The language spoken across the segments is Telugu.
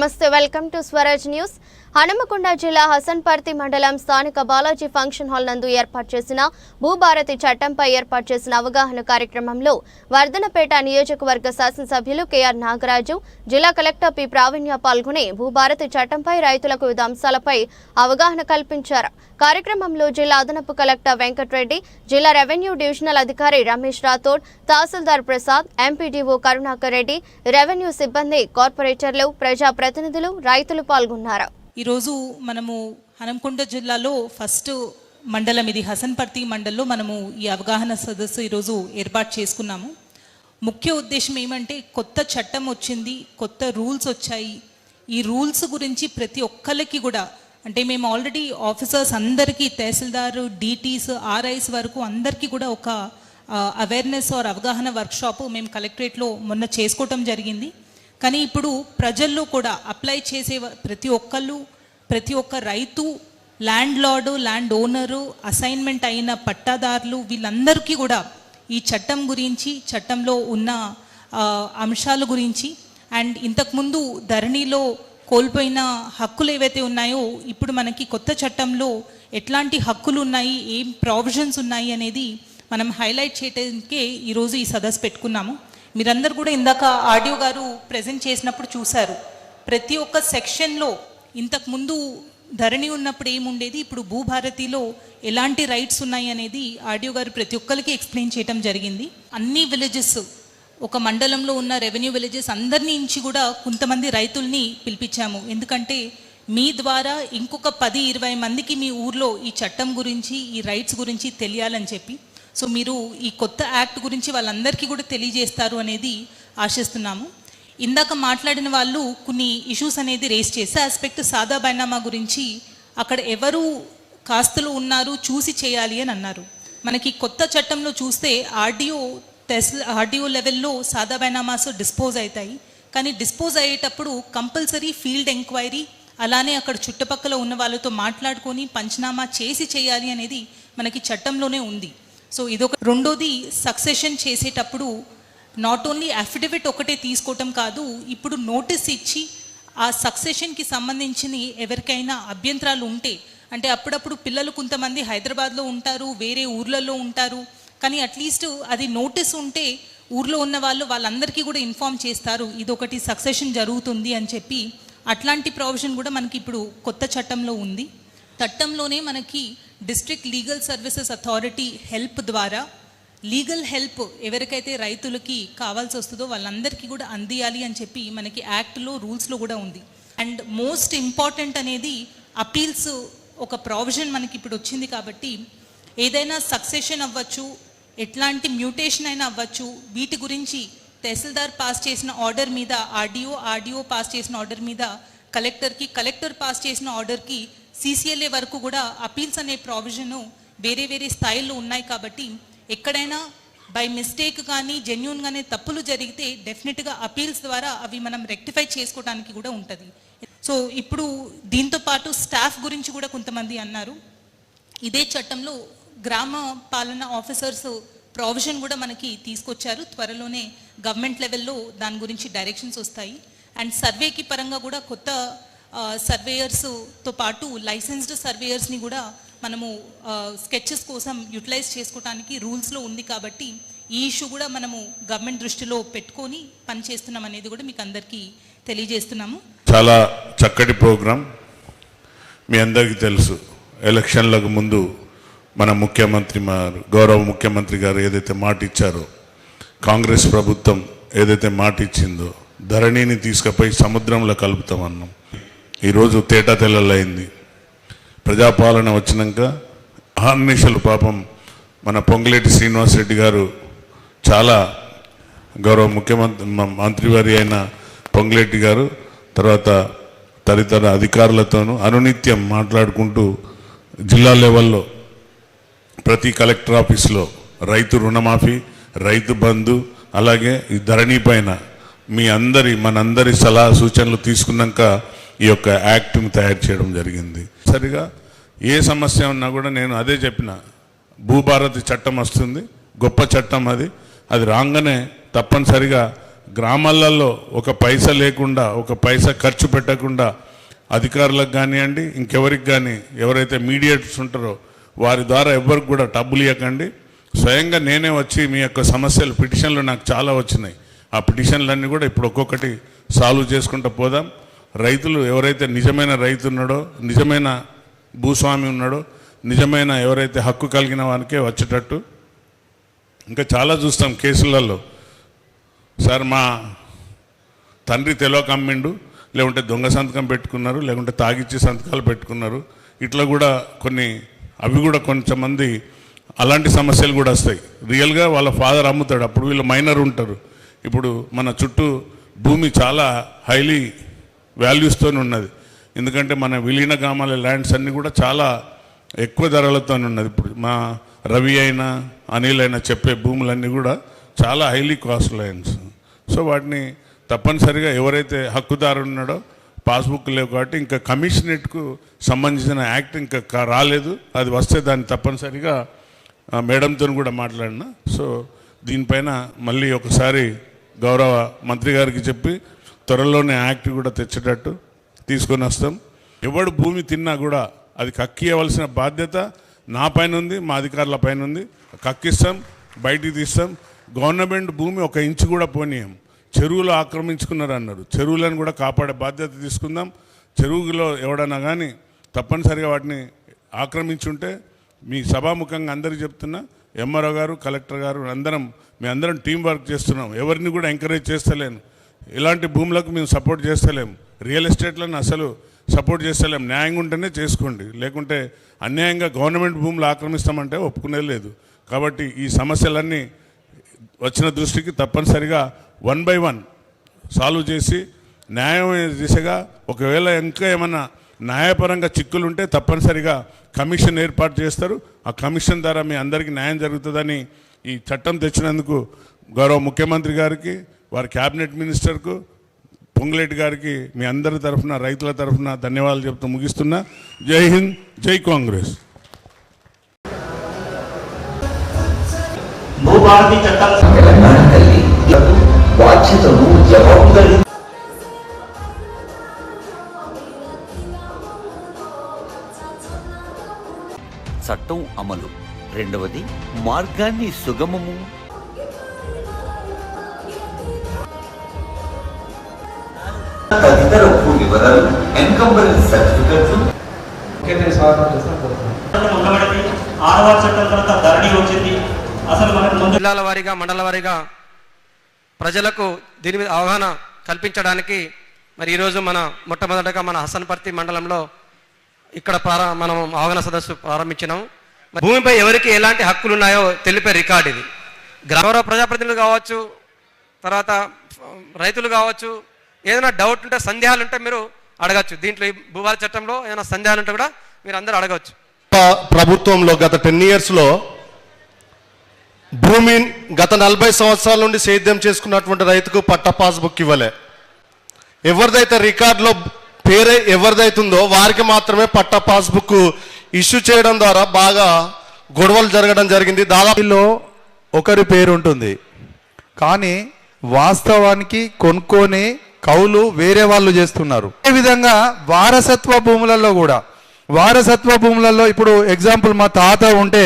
నమస్తే welcome to Swaraj news. Hanumakonda జిల్లా హసన్పర్తి మండలం స్థానిక బాలాజీ ఫంక్షన్ హాల్ నందు ఏర్పాటు చేసిన భూభారతి చట్టంపై ఏర్పాటు చేసిన అవగాహన కార్యక్రమంలో వర్ధనపేట నియోజకవర్గ శాసనసభ్యులు కెఆర్ నాగరాజు, జిల్లా కలెక్టర్ పి ప్రావీణ్య పాల్గొని భూభారతి చట్టంపై రైతులకు వివిధ అంశాలపై అవగాహన కల్పించారు. కార్యక్రమంలో జిల్లా అదనపు కలెక్టర్ వెంకటరెడ్డి, జిల్లా రెవెన్యూ డివిజనల్ అధికారి రమేష్ రాథోడ్, తహసీల్దార్ ప్రసాద్, ఎంపీడీఓ కరుణాకర్ రెడ్డి, రెవెన్యూ సిబ్బంది, కార్పొరేటర్లు, ప్రజా ప్రతినిధులు, రైతులు పాల్గొన్నారు. ఈరోజు మనము హనుమకొండ జిల్లాలో ఫస్ట్ మండలం ఇది హసన్పర్తి మండలంలో మనము ఈ అవగాహన సదస్సు ఈరోజు ఏర్పాటు చేసుకున్నాము. ముఖ్య ఉద్దేశం ఏమంటే కొత్త చట్టం వచ్చింది, కొత్త రూల్స్ వచ్చాయి. ఈ రూల్స్ గురించి ప్రతి ఒక్కరికి కూడా అంటే మేము ఆల్రెడీ ఆఫీసర్స్ అందరికీ, తహసీల్దారు, డీటీస్, ఆర్ఐస్ వరకు అందరికీ కూడా ఒక అవేర్నెస్ ఆర్ అవగాహన వర్క్షాప్ మేము కలెక్టరేట్లో మొన్న చేసుకోవటం జరిగింది. కానీ ఇప్పుడు ప్రజల్లో కూడా అప్లై చేసే ప్రతి ఒక్క రైతు, land lord, land owner, assignment అయిన పట్టాదారులు వీళ్ళందరికీ కూడా ఈ చట్టం గురించి, చట్టంలో ఉన్న అంశాల గురించి అండ్ ఇంతకుముందు ధరణిలో కోల్పోయిన హక్కులు ఏవైతే ఉన్నాయో ఇప్పుడు మనకి కొత్త చట్టంలో ఎట్లాంటి హక్కులు ఉన్నాయి, ఏం ప్రావిజన్స్ ఉన్నాయి అనేది మనం హైలైట్ చేయడానికే ఈరోజు ఈ సదస్సు పెట్టుకున్నాము. మీరందరూ కూడా ఇందాక ఆడియో గారు ప్రజెంట్ చేసినప్పుడు చూశారు. ప్రతి ఒక్క సెక్షన్లో ఇంతకుముందు ధరణి ఉన్నప్పుడు ఏముండేది, ఇప్పుడు భూభారతిలో ఎలాంటి రైట్స్ ఉన్నాయి అనేది ఆడియో గారు ప్రతి ఒక్కరికి ఎక్స్ప్లెయిన్ చేయడం జరిగింది. అన్ని విలేజెస్, ఒక మండలంలో ఉన్న రెవెన్యూ విలేజెస్ అందరినీ నుంచి కూడా కొంతమంది రైతుల్ని పిలిపించాము. ఎందుకంటే మీ ద్వారా ఇంకొక 10-20 మందికి మీ ఊర్లో ఈ చట్టం గురించి, ఈ రైట్స్ గురించి తెలియాలని చెప్పి, సో మీరు ఈ కొత్త యాక్ట్ గురించి వాళ్ళందరికీ కూడా తెలియజేస్తారు అనేది ఆశిస్తున్నాము. ఇందాక మాట్లాడిన వాళ్ళు కొన్ని ఇష్యూస్ అనేది రేస్ చేసే ఆస్పెక్ట్ సాదా బైనామా గురించి, అక్కడ ఎవరు కాస్తులు ఉన్నారు చూసి చేయాలి అని అన్నారు. మనకి కొత్త చట్టంలో చూస్తే ఆర్డీఓ లెవెల్లో సాదా బైనామాస్ డిస్పోజ్ అవుతాయి. కానీ డిస్పోజ్ అయ్యేటప్పుడు కంపల్సరీ ఫీల్డ్ ఎంక్వైరీ, అలానే అక్కడ చుట్టుపక్కల ఉన్న వాళ్ళతో మాట్లాడుకొని పంచనామా చేసి చేయాలి అనేది మనకి చట్టంలోనే ఉంది. సో ఇదొక. రెండోది, సక్సెషన్ చేసేటప్పుడు నాట్ ఓన్లీ అఫిడవిట్ ఒకటే తీసుకోవటం కాదు, ఇప్పుడు నోటీస్ ఇచ్చి ఆ సక్సెషన్కి సంబంధించిన ఎవరికైనా అభ్యంతరాలు ఉంటే, అంటే అప్పుడప్పుడు పిల్లలు కొంతమంది హైదరాబాద్లో ఉంటారు, వేరే ఊర్లలో ఉంటారు, కానీ అట్లీస్ట్ అది నోటీస్ ఉంటే ఊర్లో ఉన్న వాళ్ళందరికీ కూడా ఇన్ఫామ్ చేస్తారు ఇదొకటి సక్సెషన్ జరుగుతుంది అని చెప్పి. అట్లాంటి ప్రొవిజన్ కూడా మనకి ఇప్పుడు కొత్త చట్టంలో ఉంది. చట్టంలోనే మనకి district legal services authority help ద్వారా లీగల్ హెల్ప్ ఎవరికైతే రైతులకి కావాల్సి వస్తుందో వాళ్ళందరికీ కూడా అందియాలి అని చెప్పి మనకి యాక్ట్లో, రూల్స్లో కూడా ఉంది. అండ్ మోస్ట్ ఇంపార్టెంట్ అనేది అపీల్స్ ఒక ప్రొవిజన్ మనకి ఇప్పుడు వచ్చింది. కాబట్టి ఏదైనా సక్సెషన్ అవ్వచ్చు, ఎట్లాంటి మ్యూటేషన్ అయినా అవ్వచ్చు, వీటి గురించి తహసీల్దార్ పాస్ చేసిన ఆర్డర్ మీద ఆర్డీఓ పాస్ చేసిన ఆర్డర్ మీద కలెక్టర్కి, కలెక్టర్ పాస్ చేసిన ఆర్డర్కి CCLA వరకు కూడా అపీల్స్ అనే ప్రావిజను వేరే స్థాయిల్లో ఉన్నాయి. కాబట్టి ఎక్కడైనా బై మిస్టేక్ కానీ జెన్యూన్గానే తప్పులు జరిగితే డెఫినెట్గా అపీల్స్ ద్వారా అవి మనం రెక్టిఫై చేసుకోవడానికి కూడా ఉంటుంది. సో ఇప్పుడు దీంతో పాటు స్టాఫ్ గురించి కూడా కొంతమంది అన్నారు. ఇదే చట్టంలో గ్రామ పాలన ఆఫీసర్స్ ప్రావిజన్ కూడా మనకి తీసుకొచ్చారు. త్వరలోనే గవర్నమెంట్ లెవెల్లో దాని గురించి డైరెక్షన్స్ వస్తాయి. అండ్ సర్వేకి పరంగా కూడా కొత్త సర్వేయర్స్తో పాటు లైసెన్స్డ్ సర్వేయర్స్ని కూడా మనము స్కెచెస్ కోసం యూటిలైజ్ చేసుకోవడానికి రూల్స్లో ఉంది. కాబట్టి ఈ ఇష్యూ కూడా మనము గవర్నమెంట్ దృష్టిలో పెట్టుకొని పనిచేస్తున్నాం అనేది కూడా మీకు అందరికీ తెలియజేస్తున్నాము. చాలా చక్కటి ప్రోగ్రాం. మీ అందరికీ తెలుసు, ఎలక్షన్లకు ముందు మన గౌరవ ముఖ్యమంత్రి గారు ఏదైతే మాట ఇచ్చారో, కాంగ్రెస్ ప్రభుత్వం ఏదైతే మాట ఇచ్చిందో, ధరణిని తీసుకుపోయి సముద్రంలో కలుపుతామన్నాం. ఈరోజు తేటా తెల్లలైంది. ప్రజాపాలన వచ్చినాక అహర్నిశలు పాపం మన పొంగులేటి శ్రీనివాసరెడ్డి గారు చాలా గౌరవ మంత్రివారి అయిన పొంగులేటి గారు తర్వాత తదితర అధికారులతోనూ అనునిత్యం మాట్లాడుకుంటూ జిల్లా లెవెల్లో ప్రతి కలెక్టర్ ఆఫీస్లో రైతు రుణమాఫీ, రైతు బంధు, అలాగే ఈ ధరణి పైన మనందరి సలహా సూచనలు తీసుకున్నాక ఈ యొక్క యాక్ట్ని తయారు చేయడం జరిగింది. సరిగా ఏ సమస్య ఉన్నా కూడా నేను అదే చెప్పిన, భూభారతి చట్టం వస్తుంది, గొప్ప చట్టం అది రాగానే తప్పనిసరిగా గ్రామాలలో ఒక పైసా లేకుండా, ఒక పైసా ఖర్చు పెట్టకుండా అధికారులకు కానివ్వండి, ఇంకెవరికి కానీ, ఎవరైతే మీడియేటర్స్ ఉంటారో వారి ద్వారా ఎవరికి కూడా డబ్బులు ఇవ్వకండి. స్వయంగా నేనే వచ్చి మీ యొక్క సమస్యలు, పిటిషన్లు నాకు చాలా వచ్చినాయి. ఆ పిటిషన్లన్నీ కూడా ఇప్పుడు ఒక్కొక్కటి సాల్వ్ చేసుకుంటూ పోదాం. రైతులు ఎవరైతే నిజమైన రైతు ఉన్నాడో, నిజమైన భూస్వామి ఉన్నాడో, నిజమైన ఎవరైతే హక్కు కలిగిన వానికే వచ్చేటట్టు. ఇంకా చాలా చూస్తాం కేసులలో, సార్ మా తండ్రి తెలియక అమ్మిండు, లేకుంటే దొంగ సంతకం పెట్టుకున్నారు, లేకుంటే తాగిచ్చి సంతకాలు పెట్టుకున్నారు. ఇట్లా కూడా కొన్ని, అవి కూడా కొంతమంది అలాంటి సమస్యలు కూడా వస్తాయి. రియల్గా వాళ్ళ ఫాదర్ అమ్ముతాడు, అప్పుడు వీళ్ళు మైనర్ ఉంటారు. ఇప్పుడు మన చుట్టూ భూమి చాలా హైలీ వాల్యూస్తో ఉన్నది. ఎందుకంటే మన విలీన గ్రామాల ల్యాండ్స్ అన్నీ కూడా చాలా ఎక్కువ ధరలతో ఉన్నది. ఇప్పుడు మా రవి అయినా అనిల్ అయినా చెప్పే భూములన్నీ కూడా చాలా హైలీ కాస్ట్ ల్యాండ్స్. సో వాటిని తప్పనిసరిగా ఎవరైతే హక్కుదారు ఉన్నాడో, పాస్బుక్ లేవు కాబట్టి ఇంకా కమిషనరేట్కు సంబంధించిన యాక్ట్ ఇంకా రాలేదు, అది వస్తే దాన్ని తప్పనిసరిగా మేడంతో కూడా మాట్లాడినా. సో దీనిపైన మళ్ళీ ఒకసారి గౌరవ మంత్రి గారికి చెప్పి త్వరలోనే యాక్ట్ కూడా తెచ్చేటట్టు తీసుకొని వస్తాం. ఎవడు భూమి తిన్నా కూడా అది కక్కియవలసిన బాధ్యత నా పైన ఉంది, మా అధికారుల పైన ఉంది. కక్కిస్తాం, బయటికి తీస్తాం. గవర్నమెంట్ భూమి ఒక ఇంచు కూడా పోనీయం. చెరువులు ఆక్రమించుకున్నారు అన్నారు, చెరువులను కూడా కాపాడే బాధ్యత తీసుకుందాం. చెరువులో ఎవడన్నా కానీ తప్పనిసరిగా వాటిని ఆక్రమించుంటే మీ సభాముఖంగా అందరికీ చెప్తున్నా, ఎంఆర్ఓ గారు, కలెక్టర్ గారు మీ అందరం టీం వర్క్ చేస్తున్నాం. ఎవరిని కూడా ఎంకరేజ్ చేస్తలేను. ఇలాంటి భూములకు మేము సపోర్ట్ చేస్తలేము. రియల్ ఎస్టేట్లను అసలు సపోర్ట్ చేస్తలేము. న్యాయంగా ఉంటేనే చేసుకోండి, లేకుంటే అన్యాయంగా గవర్నమెంట్ భూములు ఆక్రమిస్తామంటే ఒప్పుకునేది లేదు. కాబట్టి ఈ సమస్యలన్నీ వచ్చిన దృష్టికి తప్పనిసరిగా 1 by 1 సాల్వ్ చేసి న్యాయమైన దిశగా, ఒకవేళ ఇంకా ఏమన్నా న్యాయపరంగా చిక్కులు ఉంటే తప్పనిసరిగా కమిషన్ ఏర్పాటు చేస్తారు. ఆ కమిషన్ ద్వారా మీ అందరికీ న్యాయం జరుగుతుందని ఈ చట్టం తెచ్చినందుకు గౌరవ ముఖ్యమంత్రి గారికి, వారి క్యాబినెట్ మినిస్టర్కు, పొంగులేటి గారికి మీ అందరి తరఫున, రైతుల తరఫున ధన్యవాదాలు చెప్తూ ముగిస్తున్నా. జై హింద్, జై కాంగ్రెస్. తెలంగాణ తల్లి బాధ్యతను, జవాబుదారీ చట్టం అమలు. రెండవది మార్గాన్ని సుగమము. తదితర వివరాలు, ఎన్కంబరెన్స్ సర్టిఫికెట్లు. జిల్లాల వారీగా, మండల వారీగా ప్రజలకు దీని మీద అవగాహన కల్పించడానికి మరి ఈరోజు మొట్టమొదటగా మన హసన్పర్తి మండలంలో ఇక్కడ మనం అవగాహన సదస్సు ప్రారంభించినాం. భూమిపై ఎవరికి ఎలాంటి హక్కులు ఉన్నాయో తెలిపే రికార్డు ఇది. గౌరవ ప్రజాప్రతినిధులు కావచ్చు, తర్వాత రైతులు కావచ్చు, ఏదైనా డౌట్ ఉంటే, సందేహాలు ఉంటే మీరు అడగచ్చు. దీంట్లో ఈ భూభారత చట్టంలో ఏదైనా సందేహాలు ఉంటే కూడా మీరు అందరూ అడగచ్చు. ప్రభుత్వంలో గత 10 yearsలో భూమి గత 40 సంవత్సరాల నుండి సేద్యం చేసుకున్నటువంటి రైతుకు పట్టా పాస్బుక్ ఇవ్వలే. ఎవరిదైతే రికార్డులో పేరు ఎవరిదైతుందో వారికి మాత్రమే పట్టా పాస్బుక్ ఇష్యూ చేయడం ద్వారా బాగా గొడవలు జరగడం జరిగింది. దాదాపులో ఒకరి పేరు ఉంటుంది, కానీ వాస్తవానికి కొనుక్కొని కౌలు వేరే వాళ్ళు చేస్తున్నారు. అదేవిధంగా వారసత్వ భూములలో కూడా, వారసత్వ భూములలో ఇప్పుడు ఎగ్జాంపుల్ మా తాత ఉంటే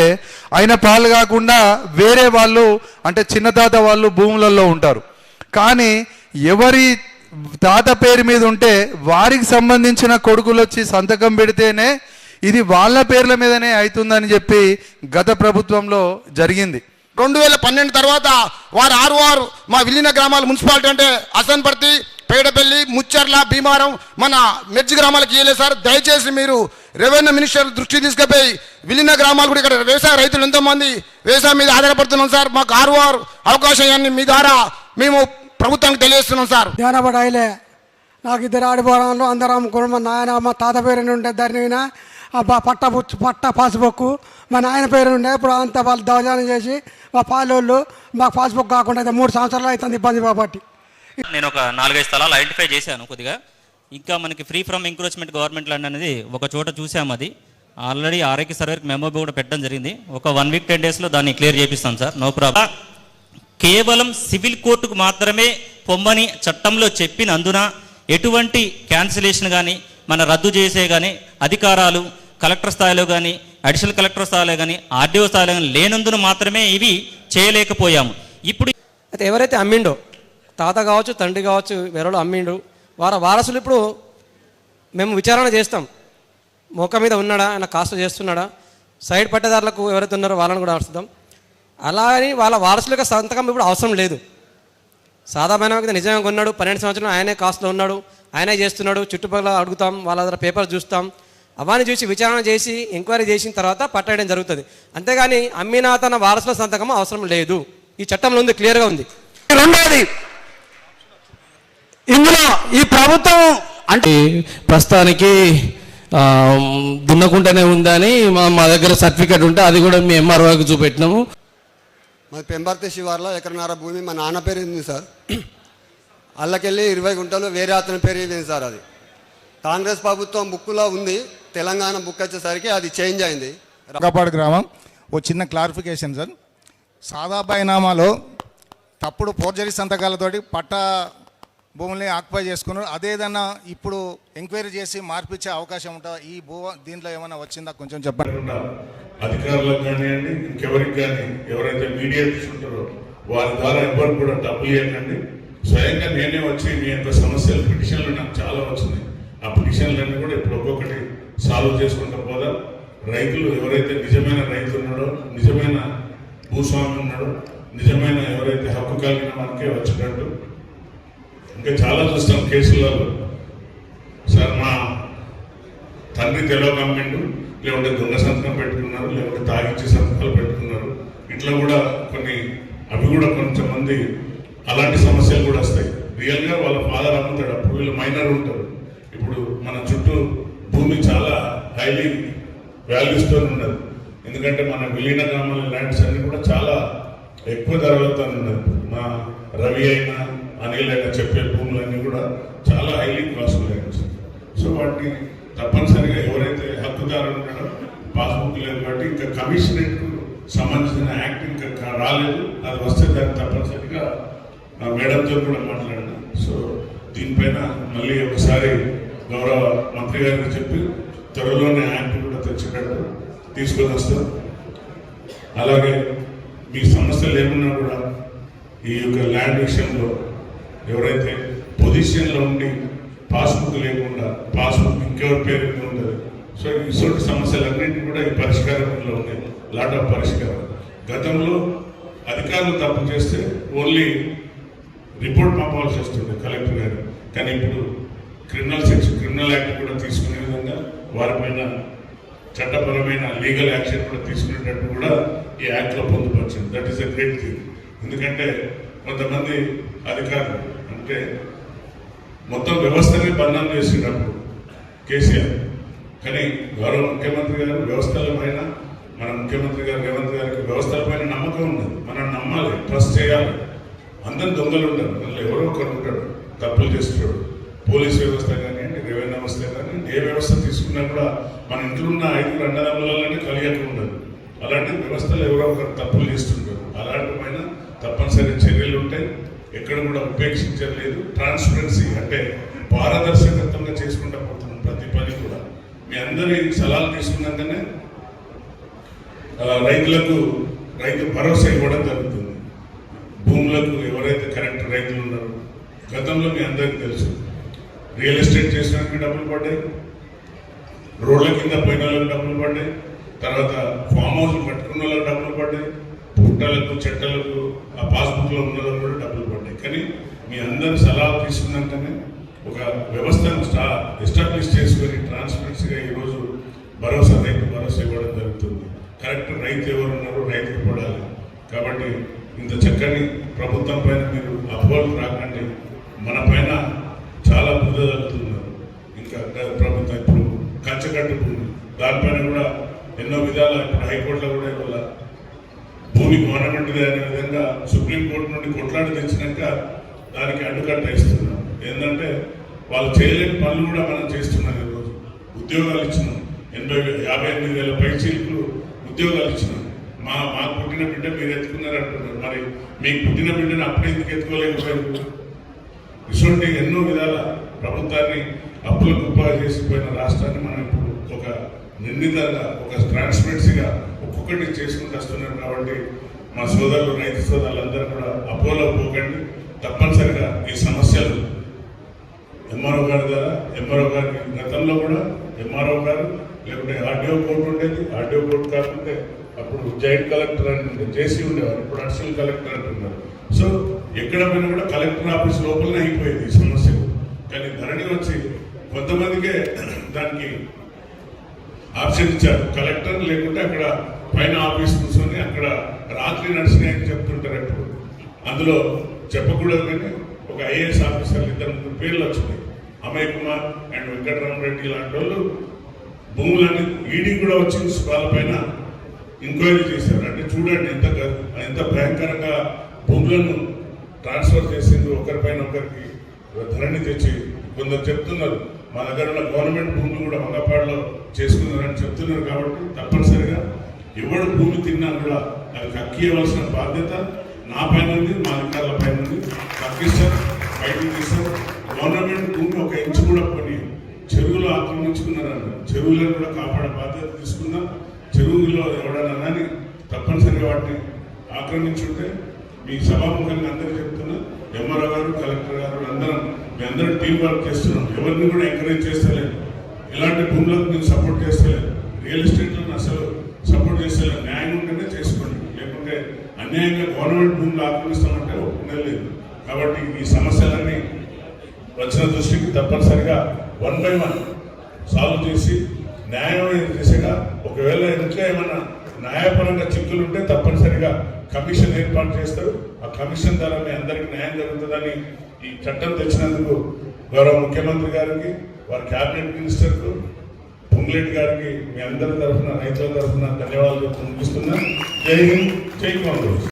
ఆయన పాలు కాకుండా వేరే వాళ్ళు, అంటే చిన్న తాత వాళ్ళు భూములలో ఉంటారు. కానీ ఎవరి తాత పేరు మీద ఉంటే వారికి సంబంధించిన కొడుకులు వచ్చి సంతకం పెడితేనే ఇది వాళ్ళ పేర్ల మీదనే అవుతుందని చెప్పి గత ప్రభుత్వంలో జరిగింది. 2012 తర్వాత వారు 6 మా విలీన గ్రామాల మున్సిపాలిటీ అంటే హసన్పర్తి, పేడపల్లి, ముచ్చర్ల, భీమారం, మన మెర్జి గ్రామాలకు ఇవ్వలేదు సార్. దయచేసి మీరు రెవెన్యూ మినిస్టర్ దృష్టి తీసుకుపోయి విలీన గ్రామాలు కూడా, ఇక్కడ వ్యవసాయ రైతులు ఎంతోమంది వ్యవసాయం మీద ఆధారపడుతున్నాం సార్. మాకు 6 అవకాశాన్ని మీ ద్వారా మేము ప్రభుత్వానికి తెలియజేస్తున్నాం సార్. ధ్యానపడాయిలే నాకు 2 ఆడిపోవడంలో అందరూ అమ్ముకోవడం. మా నాయన, మా తాత పేరు ఉంటే దాన్ని పట్ట పాస్బుక్ మా నాయన పేరు ఉండే. ఇప్పుడు అంతా వాళ్ళు దౌర్జన్యం చేసి మా పాలోళ్ళు మాకు పాస్బుక్ కాకుండా 3 సంవత్సరాలు అవుతుంది ఇబ్బంది కాబట్టి. నేను ఒక 4-5 స్థలాలు ఐడెంటిఫై చేశాను కొద్దిగా. ఇంకా మనకి free from encroachment government land అనేది ఒక చోట చూసాము. అది ఆల్రెడీ ఆర్ఐకి సర్వేకి మెమో కూడా పెట్టడం జరిగింది. ఒక 1 week 10 daysలో దాన్ని క్లియర్ చేపిస్తాం సార్, నో ప్రాబ్లం. కేవలం సివిల్ కోర్టుకు మాత్రమే పొమ్మని చట్టంలో చెప్పినందున ఎటువంటి క్యాన్సిలేషన్ కానీ మన రద్దు చేసే కానీ అధికారాలు కలెక్టర్ స్థాయిలో కానీ అడిషనల్ కలెక్టర్ స్థాయిలో కానీ ఆర్డీఓ స్థాయిలో కానీ లేనందున మాత్రమే ఇవి చేయలేకపోయాము. ఇప్పుడు అయితే ఎవరైతే అమ్మిండో, తాత కావచ్చు, తండ్రి కావచ్చు, ఎవరో అమ్మిండు, వారసులు ఇప్పుడు మేము విచారణ చేస్తాం. మోక మీద ఉన్నాడా, ఆయన కాస్ట్ చేస్తున్నాడా, సైడ్ పట్టేదారులకు ఎవరైతే ఉన్నారో వాళ్ళని కూడా అడుస్తాం. అలా అని వాళ్ళ వారసుల యొక్క సంతకం ఇప్పుడు అవసరం లేదు. సాధారణంగా నిజంగా కొన్నాడు, 12 సంవత్సరాలు ఆయనే కాస్ట్లో ఉన్నాడు, ఆయనే చేస్తున్నాడు, చుట్టుపక్కల అడుగుతాం, వాళ్ళ దగ్గర పేపర్ చూస్తాం, అవన్నీ చూసి విచారణ చేసి ఎంక్వైరీ చేసిన తర్వాత పట్టేయడం జరుగుతుంది. అంతేగాని అమ్మిన తన వారసుల సంతకం అవసరం లేదు. ఈ చట్టంలో ఉంది, క్లియర్గా ఉంది. రెండోది, ఇందులో ఈ ప్రభుత్వం అంటే ప్రస్తుతానికి దున్నకుంటూనే ఉందని మా దగ్గర సర్టిఫికేట్ ఉంటే అది కూడా మీ ఎంఆర్ఓకి చూపెట్టినాము. మాది పెంబర్తి శివార్లో ఎకరన్నర భూమి మా నాన్న పేరు ఉంది సార్. అల్లకెళ్ళి 20 గుంటలు వేరే అతని పేరు ఉంది సార్. అది కాంగ్రెస్ ప్రభుత్వం బుక్లో ఉంది, తెలంగాణ బుక్ వచ్చేసరికి అది చేంజ్ అయింది. రంగపాడు గ్రామం. ఓ చిన్న క్లారిఫికేషన్ సార్, సాదా బైనామాలో తప్పుడు ఫోర్జరీ సంతకాలతోటి పట్టా భూముల్ని ఆక్యుపై చేసుకున్నారు. అదేదన్నా ఇప్పుడు ఎంక్వైరీ చేసి మార్పిచ్చే అవకాశం ఉంటుందా? ఈ దీంట్లో ఏమైనా వచ్చిందా కొంచెం చెప్పండి. అధికారులకు కానివ్వండి, ఇంకెవరికి కానీ, ఎవరైతే మీడియా తీసుకుంటారో వారి ద్వారా ఎవరు కూడా డబ్బులు ఇవ్వకండి. స్వయంగా నేనే వచ్చి మీ యొక్క సమస్యలు, పిటిషన్లు నాకు చాలా వచ్చినాయి. ఆ పిటిషన్లన్నీ కూడా ఇప్పుడు ఒక్కొక్కటి సాల్వ్ చేసుకుంటూ పోదాం. రైతులు ఎవరైతే నిజమైన రైతు ఉన్నాడో, నిజమైన భూస్వామి ఉన్నాడో, నిజమైన ఎవరైతే హక్కు కలిగిన మనకే వచ్చేటట్టు. ఇంకా చాలా చూస్తాం కేసులలో, సార్ మా తండ్రి తెలియక అమ్మిండు, లేకుంటే దొంగ సంతకం పెట్టుకున్నారు, లేకుంటే తాగిచ్చే సంతకాలు పెట్టుకున్నారు. ఇట్లా కూడా కొన్ని, అవి కూడా కొంతమంది అలాంటి సమస్యలు కూడా వస్తాయి. రియల్గా వాళ్ళ ఫాదర్ అమ్ముతాడు, అప్పుడు వీళ్ళు మైనర్ ఉంటారు. ఇప్పుడు మన చుట్టూ భూమి చాలా హైలీ వాల్యూస్తో ఉన్నది. ఎందుకంటే మన విలీన గ్రామాల ల్యాండ్స్ అన్ని కూడా చాలా ఎక్కువ ధరలతో ఉన్నది. మా రవి అయినా అనిల్ అయినా చెప్పే భూములన్నీ కూడా చాలా హైలీ కాస్ట్ ల్యాండ్స్. సో వాటిని తప్పనిసరిగా ఎవరైతే హక్కుదారులు ఉన్నాడో పాస్బుక్ లేదు కాబట్టి ఇంకా కమిషనరేట్కు సంబంధించిన యాక్ట్ ఇంకా రాలేదు. అది వస్తే దాన్ని తప్పనిసరిగా మేడంతో కూడా మాట్లాడాను. సో దీనిపైన మళ్ళీ ఒకసారి గౌరవ మంత్రి గారికి చెప్పి త్వరలోనే యాక్ట్ కూడా తెచ్చేటట్టు తీసుకొని వస్తాం. అలాగే మీ సమస్యలు ఏమన్నా కూడా ఈ యొక్క ల్యాండ్ విషయంలో ఎవరైతే పొజిషన్లో ఉండి పాస్బుక్ లేకుండా, పాస్బుక్ ఇంకెవరి పేరు మీద ఉండదు. సో ఇటువంటి సమస్యలన్నింటినీ కూడా ఈ పరిష్కారంలో ఉన్నాయి, లాట్ ఆఫ్ పరిష్కారం. గతంలో అధికారులు తప్పు చేస్తే ఓన్లీ రిపోర్ట్ పంపాల్సి వస్తుంది కలెక్టర్ గారు. కానీ ఇప్పుడు క్రిమినల్ యాక్ట్ కూడా తీసుకునే విధంగా వారిపైన చట్టపరమైన లీగల్ యాక్షన్ కూడా తీసుకునేటట్టు కూడా ఈ యాక్ట్లో పొందుపరిచింది. That is a great thing. ఎందుకంటే కొంతమంది అధికారులు అంటే మొత్తం వ్యవస్థని బంధం చేసినప్పుడు కేసీఆర్, కానీ గౌరవ ముఖ్యమంత్రి గారు వ్యవస్థల పైన, మన ముఖ్యమంత్రి గారు రేవంత్ గారికి వ్యవస్థల పైన నమ్మకం ఉన్నది. మనం నమ్మాలి, ట్రస్ట్ చేయాలి. అందరు దొంగలు ఉంటారు, అందులో ఎవరో ఒకరు ఉంటాడు తప్పులు చేస్తున్నాడు. పోలీస్ వ్యవస్థ కానివ్వండి, రెవెన్యూ వ్యవస్థ కానివ్వండి, ఏ వ్యవస్థ తీసుకున్నా కూడా మన ఇంట్లో ఉన్న 5 అన్నదమ్ములనే కలియక ఉండదు. అలాంటి వ్యవస్థలు ఎవరో ఒకరు తప్పులు చేస్తుంటారు. అలాంటి పైన తప్పనిసరి చర్యలు ఉంటాయి, ఎక్కడ కూడా ఉపేక్షించలేదు. ట్రాన్స్పరెన్సీ అంటే పారదర్శకత్వంగా చేసుకుంటూ పోతున్నాం ప్రతి పని కూడా. మీ అందరి సలహాలు తీసుకున్నాకనే రైతు భరోసా ఇవ్వడం జరుగుతుంది. భూములకు ఎవరైతే కరెక్ట్ రైతులు ఉన్నారో, గతంలో మీ అందరికీ తెలుసు, రియల్ ఎస్టేట్ చేసినందుకు డబ్బులు పడ్డాయి, రోడ్ల కింద పోయిన వాళ్ళకి డబ్బులు పడ్డాయి, తర్వాత ఫామ్ హౌస్లు కట్టుకున్న వాళ్ళకి డబ్బులు పడ్డాయి, పుట్టలకు చెట్టలకు ఆ పాస్బుక్లో ఉన్న వాళ్ళకి కూడా డబ్బులు పడ్డాయి. కానీ మీ అందరి సలహాలు తీసుకున్నాకనే ఒక వ్యవస్థను ఎస్టాబ్లిష్ చేసుకొని ట్రాన్స్పరెన్సీగా ఈరోజు రైతు భరోసా ఇవ్వడం జరుగుతుంది. కరెక్ట్ రైతు ఎవరు ఉన్నారో రైతుకు పడాలి. కాబట్టి ఇంత చక్కని ప్రభుత్వం పైన మీరు అపోహలు రాకండి. మన పైన చాలా బుద్ధ జరుగుతున్నారు. ఇంకా ప్రభుత్వం ఇప్పుడు కంచకట్టు భూమి, దానిపైన కూడా ఎన్నో విధాలు ఇప్పుడు హైకోర్టులో కూడా ఇవాళ భూమి గవర్నమెంట్దే అనే విధంగా సుప్రీంకోర్టు నుండి కొట్లాడి తెచ్చినాక దానికి అడ్డుకట్ట ఇస్తున్నాం. ఏంటంటే వాళ్ళు చేయలేని పనులు కూడా మనం చేస్తున్నాం. ఈరోజు ఉద్యోగాలు ఇచ్చినాం, 58,000 పైచీలకు ఉద్యోగాలు ఇచ్చినాం. మాకు పుట్టిన బిడ్డ మీరు ఎత్తుకున్నారు అంటున్నారు. మరి మీకు పుట్టిన బిడ్డను అప్పుడే ఎందుకు ఎత్తుకోలేకపోయారు? ఇటువంటి ఎన్నో విధాల ప్రభుత్వాన్ని అప్పుల కుప్పగా చేసిపోయిన రాష్ట్రాన్ని మనం ఇప్పుడు ఒక నిర్ణీతంగా ఒక ట్రాన్స్పరెన్సీగా ఒక్కొక్కటి చేసుకుంటూ వస్తున్నాం. కాబట్టి మా సోదరులు రైతు సోదరులందరూ కూడా అపోలో పోకండి. తప్పనిసరిగా ఈ సమస్యలు ఎంఆర్ఓ గారి ద్వారా, ఎంఆర్ఓ గారికి గతంలో కూడా ఎంఆర్ఓ గారు లేకుంటే ఆర్డీఓ కోర్టు ఉండేది, ఆర్డీఓ కోర్టు కాకుంటే అప్పుడు జాయింట్ కలెక్టర్ అని జేసీ ఉండేవారు, ఇప్పుడు అడిషనల్ కలెక్టర్ అంటున్నారు. సో ఎక్కడ పోయినా కూడా కలెక్టర్ ఆఫీస్ లోపలనే అయిపోయేది ఈ సమస్యలు. కానీ ధరణి వచ్చి కొంతమందికే దానికి ఆప్షన్ ఇచ్చారు, కలెక్టర్ లేకుంటే అక్కడ పైన ఆఫీస్ కూర్చొని అక్కడ రాత్రి నడిచినాయని చెప్తుంటారు. ఎప్పుడు అందులో చెప్పకూడదు, కానీ ఒక ఐఏఎస్ ఆఫీసర్లు 2-3 పేర్లు వచ్చినాయి. అమయ్ కుమార్ అండ్ వెంకటరామరెడ్డి లాంటి వాళ్ళు భూములన్నీ ఈడీ కూడా వచ్చి వాళ్ళపైన ఎంక్వైరీ చేశారు. అంటే చూడండి ఎంత భయంకరంగా భూములను ట్రాన్స్ఫర్ చేసింది, ఒకరిపైన ఒకరికి ధరణి తెచ్చి. కొందరు చెప్తున్నారు మా దగ్గర ఉన్న గవర్నమెంట్ భూములు కూడా మంగపాడులో చేసుకున్నారని చెప్తున్నారు. కాబట్టి తప్పనిసరిగా ఎవడు భూమి తిన్నా కూడా అది కక్కియవలసిన బాధ్యత నా పైన ఉంది, మా అధికారుల పైన ఉంది. కక్కిస్తారు, బయటకు తీస్తారు. గవర్నమెంట్ భూమి ఒక ఇంచు కూడా కొని చెరువులు ఆక్రమించుకున్నారన్న చెరువులను కూడా కాపాడే బాధ్యత తీసుకుందాం. చెరువులో ఎవడన్నా కానీ తప్పనిసరిగా వాటిని ఆక్రమించుంటే మీ సభాముఖంగా అందరూ చెప్తున్నా, ఎంఆర్ఓ గారు, కలెక్టర్ గారు మీ అందరం టీం వర్క్ చేస్తున్నాం. ఎవరిని కూడా ఎంకరేజ్ చేస్తలేదు, ఇలాంటి భూములకు మేము సపోర్ట్ చేస్తలేదు, రియల్ ఎస్టేట్లను అసలు సపోర్ట్ చేస్తలేదు. న్యాయం ఉంటేనే చేసుకోండి, లేకుంటే అన్యాయంగా గవర్నమెంట్ భూములు ఆక్రమిస్తామంటే ఒప్పుకోలేదు. కాబట్టి ఈ సమస్యలన్నీ వచ్చిన దృష్టికి తప్పనిసరిగా 1 by 1 సాల్వ్ చేసి న్యాయమైన దిశగా, ఒకవేళ ఇంట్లో ఏమన్నా న్యాయపరంగా చిక్కులు ఉంటే తప్పనిసరిగా కమిషన్ ఏర్పాటు చేస్తారు. ఆ కమిషన్ ద్వారా మీ అందరికీ న్యాయం జరుగుతుందని ఈ చట్టం తెచ్చినందుకు గౌరవ ముఖ్యమంత్రి గారికి, వారి క్యాబినెట్ మినిస్టర్కు, పొంగులేటి గారికి మీ అందరి తరఫున, రైతుల తరఫున ధన్యవాదాలు ముగిస్తున్నా. జై హింద్, జై కాంగ్రెస్.